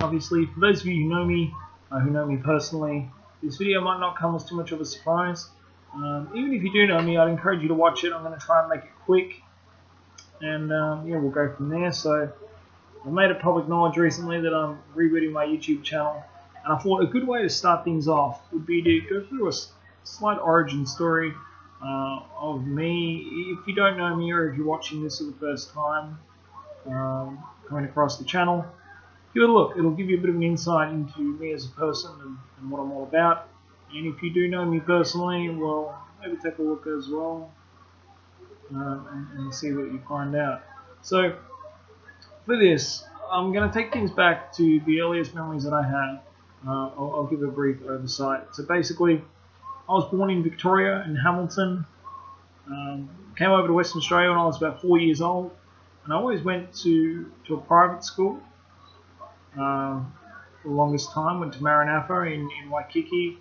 obviously. For those of you who know me personally, this video might not come as too much of a surprise. Even if you do know me, I'd encourage you to watch it. I'm going to try and make it quick, and yeah, we'll go from there. So I made it public knowledge recently that I'm rebooting my YouTube channel, and I thought a good way to start things off would be to go through a slight origin story of me. If you don't know me, or if you're watching this for the first time, coming across the channel, give it a look. It'll give you a bit of an insight into me as a person and what I'm all about. And if you do know me personally, well, maybe take a look as well and see what you find out. So for this, I'm going to take things back to the earliest memories that I have. I'll give a brief oversight. So basically, I was born in Victoria, in Hamilton. Came over to Western Australia when I was about 4 years old, and I always went to a private school for the longest time. Went to Maranatha in Waikiki.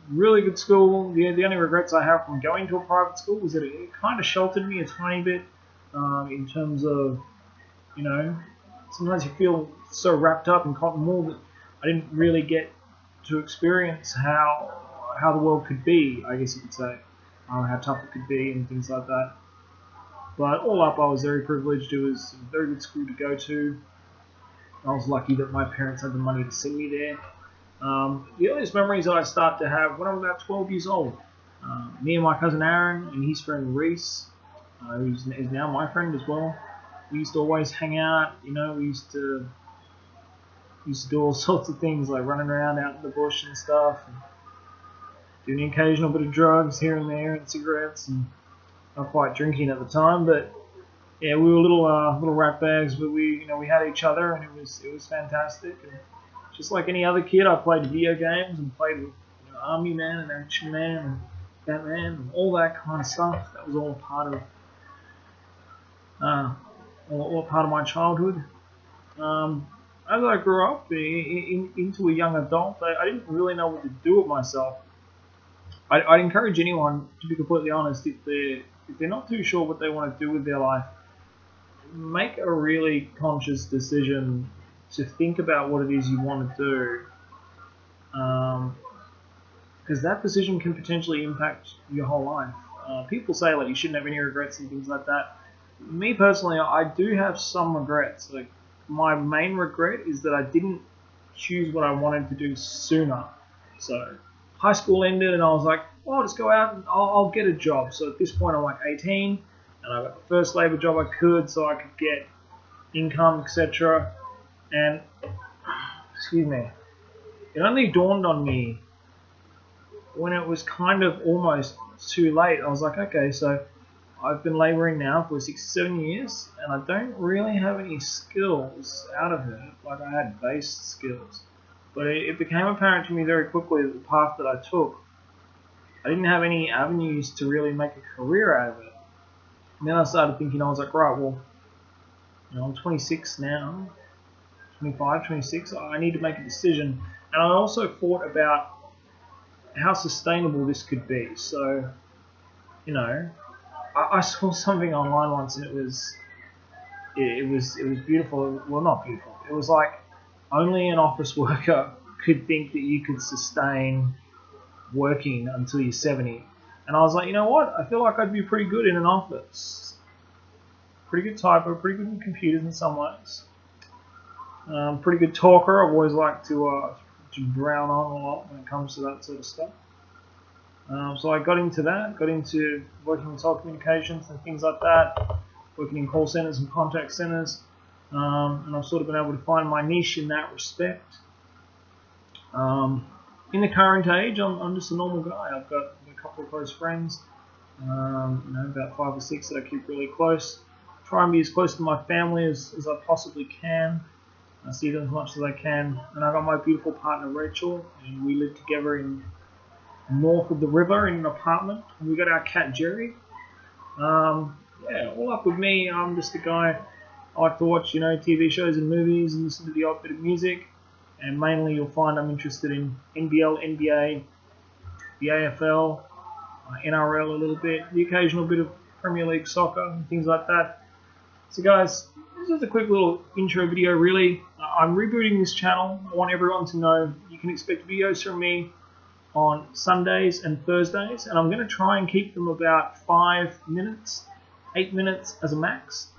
Really good school. The only regrets I have from going to a private school was that it kind of sheltered me a tiny bit in terms of, you know, sometimes you feel so wrapped up in cotton wool that I didn't really get to experience how the world could be, I guess you could say, how tough it could be and things like that. But all up, I was very privileged. It was a very good school to go to. I was lucky that my parents had the money to send me there. The earliest memories that I start to have when I was about 12 years old, me and my cousin Aaron and his friend Reese, who's is now my friend as well, we used to always hang out. You know, we used to do all sorts of things like running around out in the bush and stuff, and doing the occasional bit of drugs here and there and cigarettes, and not quite drinking at the time, but yeah, we were little rat bags, but we had each other, and it was fantastic. And just like any other kid, I played video games and played with Army Man and Action Man and Batman and all that kind of stuff. That was all part of my childhood. As I grew up into a young adult, I didn't really know what to do with myself. I'd encourage anyone, to be completely honest, if they're not too sure what they want to do with their life, make a really conscious decision to think about what it is you want to do, because that decision can potentially impact your whole life. People say like you shouldn't have any regrets and things like that. Me personally, I do have some regrets. Like, my main regret is that I didn't choose what I wanted to do sooner. So high school ended and I was like, well, I'll just go out and I'll get a job. So at this point I'm like 18 and I got the first labour job I could so I could get income, etc. And, excuse me, it only dawned on me when it was kind of almost too late. I was like, okay, so I've been labouring now for 6 or 7 years, and I don't really have any skills out of it. Like, I had base skills. But it became apparent to me very quickly that the path that I took, I didn't have any avenues to really make a career out of it. And then I started thinking, I was like, right, well, I'm 26 now, 25, 26, I need to make a decision. And I also thought about how sustainable this could be. So, I saw something online once, and it was beautiful. Well, not beautiful. It was like only an office worker could think that you could sustain working until you're 70. And I was like, you know what? I feel like I'd be pretty good in an office. Pretty good typer, pretty good with computers in some ways. Pretty good talker. I've always liked to brown on a lot when it comes to that sort of stuff. So I got into that, got into working with telecommunications and things like that, working in call centers and contact centers, and I've sort of been able to find my niche in that respect. In the current age, I'm just a normal guy. I've got a couple of close friends, about 5 or 6 that I keep really close. Try and be as close to my family as I possibly can. I see them as much as I can, and I've got my beautiful partner Rachel, and we live together in north of the river in an apartment, and we got our cat Jerry. Yeah, all up with me, I'm just a guy. I like to watch, TV shows and movies and listen to the odd bit of music, and mainly you'll find I'm interested in NBL, NBA, the AFL, NRL a little bit, the occasional bit of Premier League soccer and things like that. So guys, this is a quick little intro video really. I'm rebooting this channel. I want everyone to know you can expect videos from me on Sundays and Thursdays, and I'm going to try and keep them about 5 minutes, 8 minutes as a max.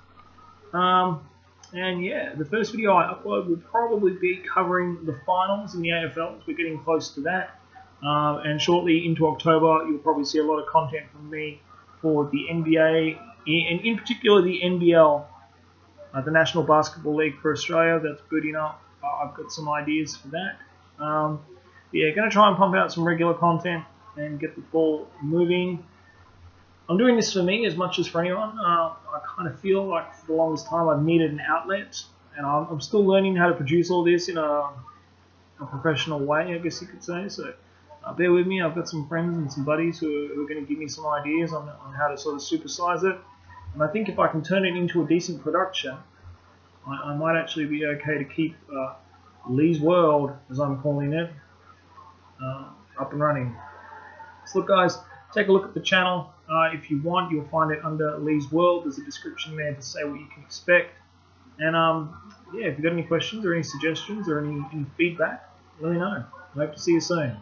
And yeah, the first video I upload will probably be covering the finals in the AFL. We're getting close to that. And shortly into October, you'll probably see a lot of content from me for the NBA, and in particular the NBL, the National Basketball League for Australia. That's booting up. I've got some ideas for that. Yeah, going to try and pump out some regular content and get the ball moving. I'm doing this for me as much as for anyone. I kind of feel like for the longest time I've needed an outlet, and I'm still learning how to produce all this in a professional way, I guess you could say. So bear with me. I've got some friends and some buddies who are going to give me some ideas on how to sort of supersize it. And I think if I can turn it into a decent production, I might actually be okay to keep Leighs World, as I'm calling it, up and running. So look guys, take a look at the channel. If you want, you'll find it under Leighs World. There's a description there to say what you can expect. And yeah, if you've got any questions or any suggestions or any feedback, let me know. I hope to see you soon.